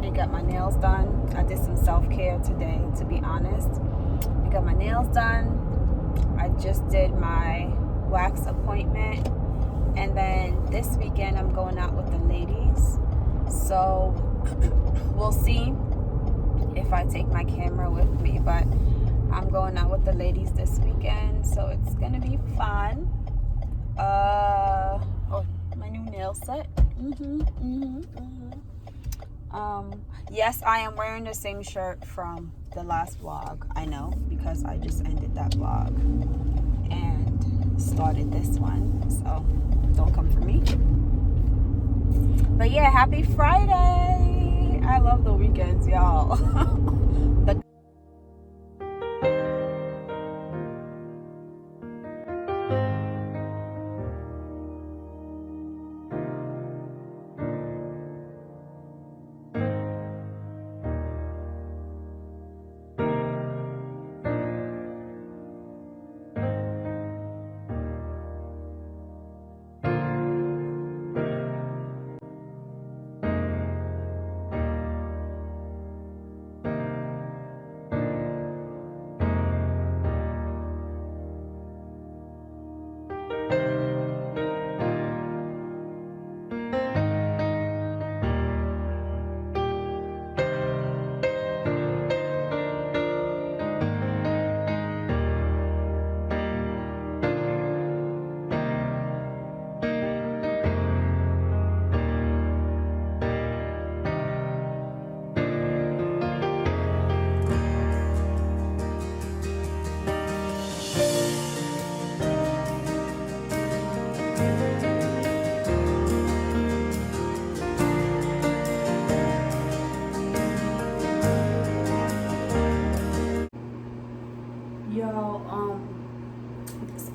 already got my nails done. I did some self-care today, to be honest. I got my nails done. I just did my wax appointment. And then this weekend I'm going out with the ladies. So we'll see if I take my camera with me. But I'm going out with the ladies this weekend. So it's going to be fun. Oh, my new nail set. Yes, I am wearing the same shirt from the last vlog. I know, because I just ended that vlog and started this one. So don't come for me. But yeah, happy Friday. I love the weekends, y'all.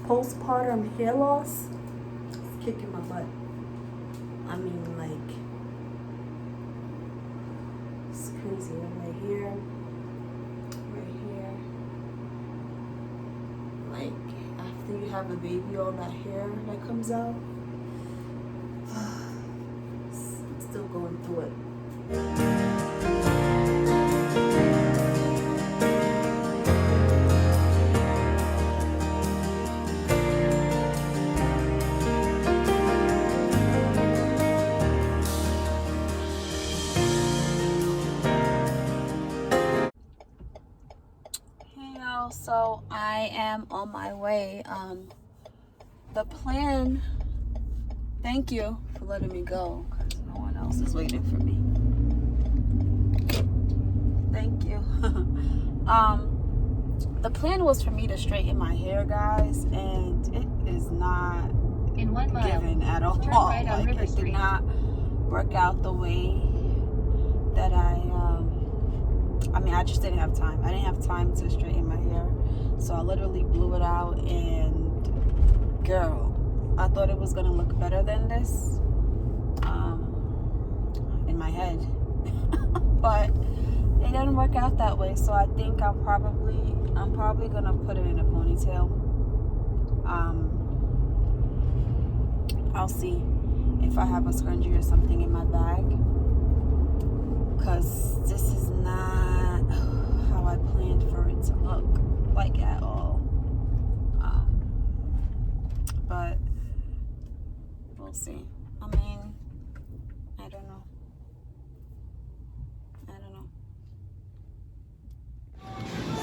Postpartum hair loss, it's kicking my butt. I mean, like, it's crazy. Right here, like, after you have a baby, all that hair that comes out, I'm still going through it. So I am on my way. The plan, thank you for letting me go, because no one else is waiting for me. Thank you. The plan was for me to straighten my hair, guys, and it is not in 1 mile given at all. Turn right on Like, River it Street. did not work out the way that I mean, I just didn't have time. I didn't have time to straighten my hair. So I literally blew it out, and girl, I thought it was going to look better than this in my head. But it didn't work out that way. So I think I'm probably going to put it in a ponytail. I'll see if I have a scrunchie or something in my bag, because this is not how I planned for it to look, like, at all. But we'll see. I mean, I don't know.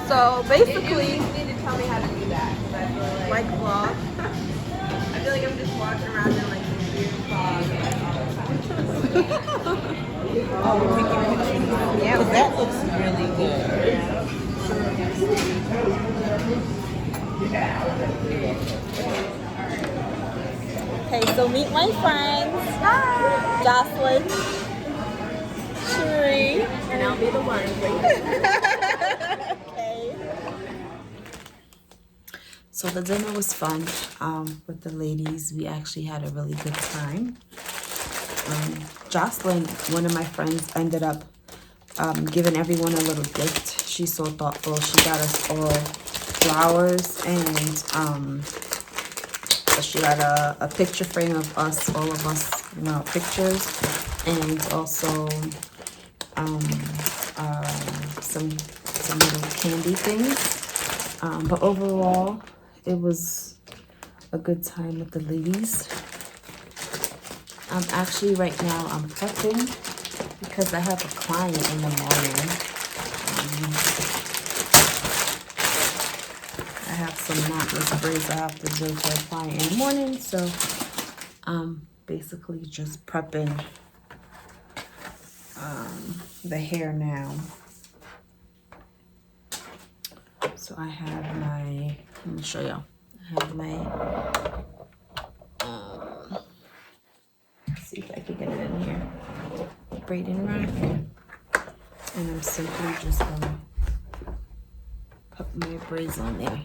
So basically, You need to tell me how to do that. 'Cause I feel like vlog. I feel like I'm just walking around in like this weird fog like all the time. Oh, we're taking pictures. Yeah, that looks really good. Okay, so meet my friends. Hi. Jocelyn, Cherie, And I'll be the one. Okay. So the dinner was fun with the ladies. We actually had a really good time. Jocelyn, one of my friends, ended up giving everyone a little gift. She's so thoughtful. She got us all flowers, and she got a picture frame of us, all of us, pictures, and also some little candy things. But overall, it was a good time with the ladies. Actually right now I'm prepping because I have a client in the morning. I have some knotless braids I have to do for a client in the morning, so I'm basically just prepping the hair now. So I have my, let me show y'all. I have my, let's see if I can get it in here, braiding rack. And I'm simply just gonna put my braids on there.